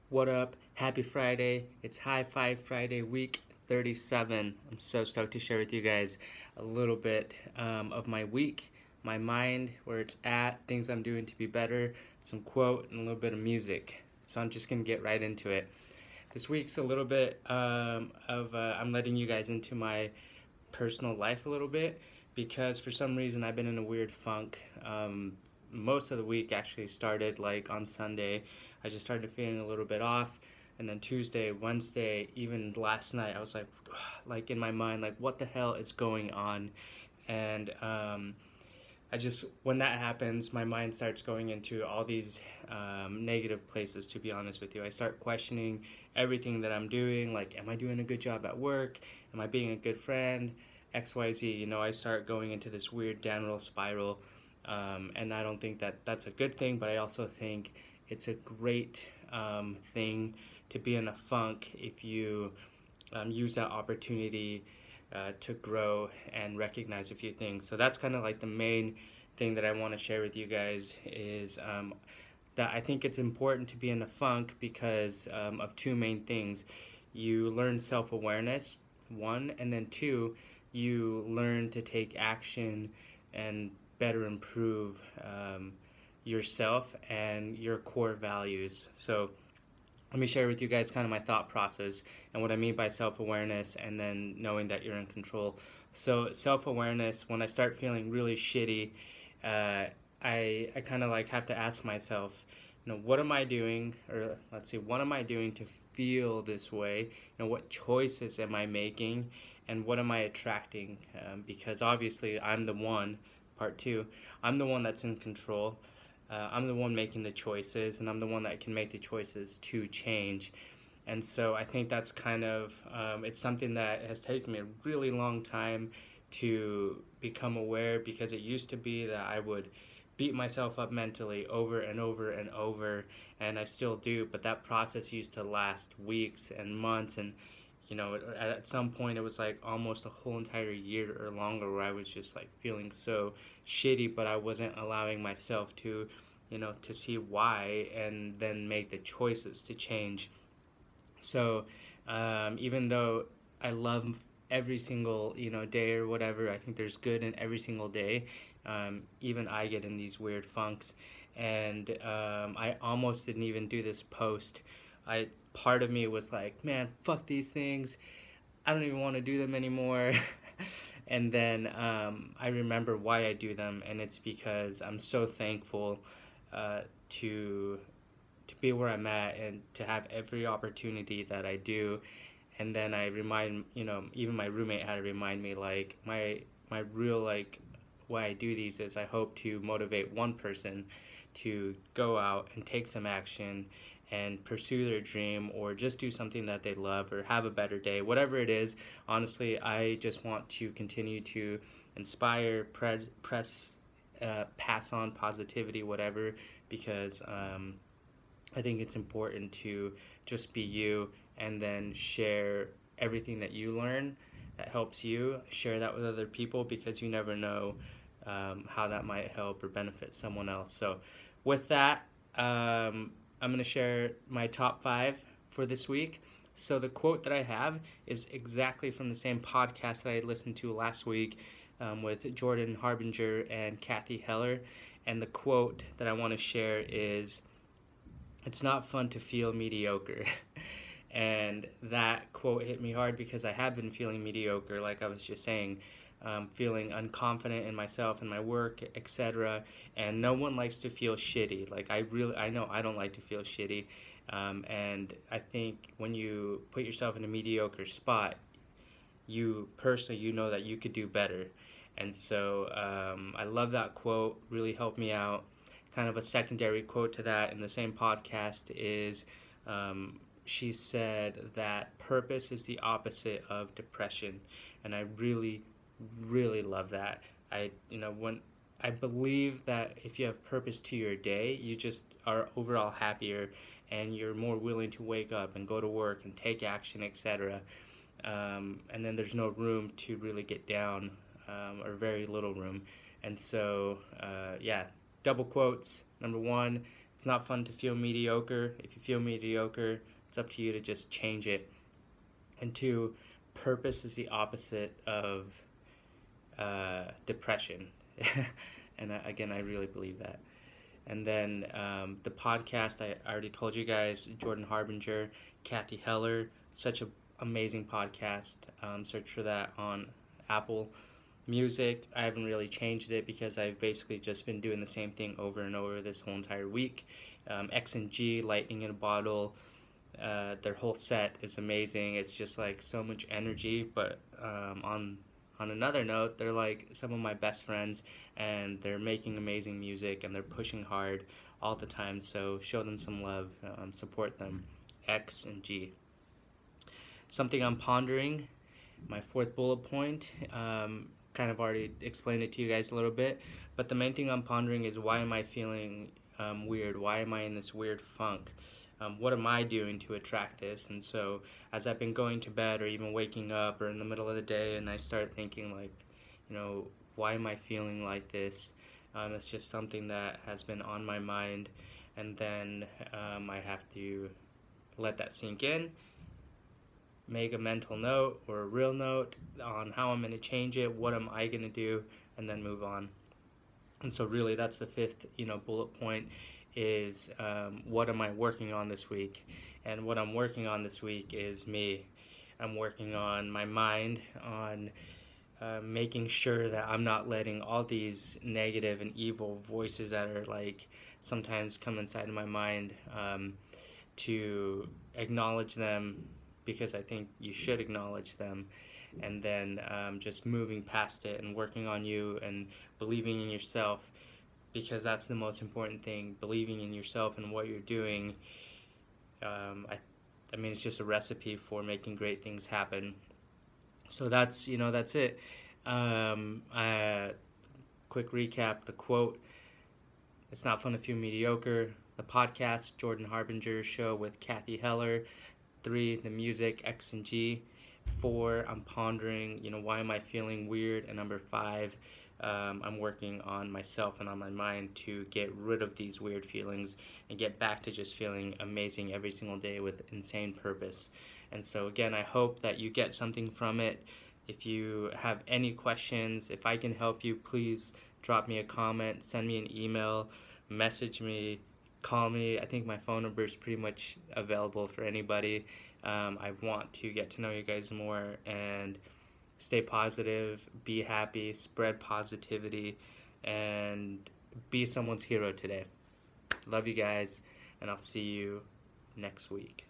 What up? Happy Friday. It's High Five Friday week 37. I'm so stoked to share with you guys a little bit of my week, my mind, where it's at, things I'm doing to be better, some quote, and a little bit of music. So I'm just going to get right into it. This week's a little bit I'm letting you guys into my personal life a little bit because for some reason I've been in a weird funk. Most of the week actually started like on Sunday. I just started feeling a little bit off, and then Tuesday, Wednesday, even last night, I was like in my mind, like what the hell is going on? And I just when that happens, my mind starts going into all these negative places. To be honest with you, I start questioning everything that I'm doing. Like, am I doing a good job at work? Am I being a good friend? XYZ. I start going into this weird downward spiral, and I don't think that that's a good thing. But I also think it's a great thing to be in a funk if you use that opportunity to grow and recognize a few things. So that's kind of like the main thing that I want to share with you guys is that I think it's important to be in a funk because of two main things. You learn self-awareness, one, and then two, you learn to take action and better improve yourself and your core values. So let me share with you guys kind of my thought process and what I mean by self-awareness and then knowing that you're in control. So self-awareness, when I start feeling really shitty, I kind of like have to ask myself, what am I doing, or let's see, what am I doing to feel this way? What choices am I making, and what am I attracting? Because obviously I'm the one, part two, I'm the one that's in control. I'm the one making the choices, and I'm the one that can make the choices to change. And so I think that's kind of, it's something that has taken me a really long time to become aware, because it used to be that I would beat myself up mentally over and over and over, and I still do, but that process used to last weeks and months, and at some point it was like almost a whole entire year or longer where I was just like feeling so shitty, but I wasn't allowing myself to to see why and then make the choices to change. So even though I love every single day or whatever, I think there's good in every single day. Even I get in these weird funks, and I almost didn't even do this post. I Part of me was like, man, fuck these things. I don't even want to do them anymore. And then I remember why I do them, and it's because I'm so thankful to be where I'm at and to have every opportunity that I do. And then I remind, even my roommate had to remind me, like, my real, like, why I do these is I hope to motivate one person to go out and take some action and pursue their dream, or just do something that they love, or have a better day, whatever it is. Honestly, I just want to continue to inspire, pass on positivity, whatever, because I think it's important to just be you, and then share everything that you learn that helps you, share that with other people, because you never know how that might help or benefit someone else. So with that, I'm going to share my top 5 for this week. So the quote that I have is exactly from the same podcast that I listened to last week with Jordan Harbinger and Kathy Heller. And the quote that I want to share is, "It's not fun to feel mediocre." And that quote hit me hard because I have been feeling mediocre, like I was just saying, feeling unconfident in myself and my work, etc. And no one likes to feel shitty. Like I know I don't like to feel shitty. And I think when you put yourself in a mediocre spot, you personally, know that you could do better. And so I love that quote, really helped me out. Kind of a secondary quote to that in the same podcast is, she said that purpose is the opposite of depression. And I really, really love that. When I believe that if you have purpose to your day, you just are overall happier, and you're more willing to wake up and go to work and take action, etc. And then there's no room to really get down, or very little room. And so, yeah, double quotes. Number one, It's not fun to feel mediocre. If you feel mediocre, it's up to you to just change it. And 2, purpose is the opposite of depression. And again, I really believe that. And then the podcast, I already told you guys, Jordan Harbinger, Kathy Heller, such an amazing podcast. Search for that on Apple Music. I haven't really changed it because I've basically just been doing the same thing over and over this whole entire week. X and G, Lightning in a Bottle, their whole set is amazing. It's just like so much energy, but on another note, they're like some of my best friends, and they're making amazing music, and they're pushing hard all the time, so show them some love, support them. X and G. Something I'm pondering, my 4th bullet point, kind of already explained it to you guys a little bit, but the main thing I'm pondering is, why am I feeling weird? Why am I in this weird funk? What am I doing to attract this? And so as I've been going to bed, or even waking up, or in the middle of the day, and I start thinking like, why am I feeling like this? It's just something that has been on my mind, and then I have to let that sink in, make a mental note or a real note on how I'm going to change it, what am I going to do, and then move on. And so really that's the 5th bullet point, is what am I working on this week? And what I'm working on this week is me. I'm working on my mind, on making sure that I'm not letting all these negative and evil voices that are like sometimes come inside of my mind, to acknowledge them, because I think you should acknowledge them, and then just moving past it and working on you and believing in yourself, because that's the most important thing. Believing in yourself and what you're doing. I mean, it's just a recipe for making great things happen. So that's it. Quick recap: the quote, "It's not fun to feel mediocre." The podcast, Jordan Harbinger Show with Kathy Heller. 3, the music, X and G. 4, I'm pondering, why am I feeling weird? And number 5, I'm working on myself and on my mind to get rid of these weird feelings and get back to just feeling amazing every single day with insane purpose. And so again, I hope that you get something from it. If you have any questions, if I can help you, please drop me a comment, send me an email, message me, call me. I think my phone number is pretty much available for anybody. I want to get to know you guys more, and stay positive, be happy, spread positivity, and be someone's hero today. Love you guys, and I'll see you next week.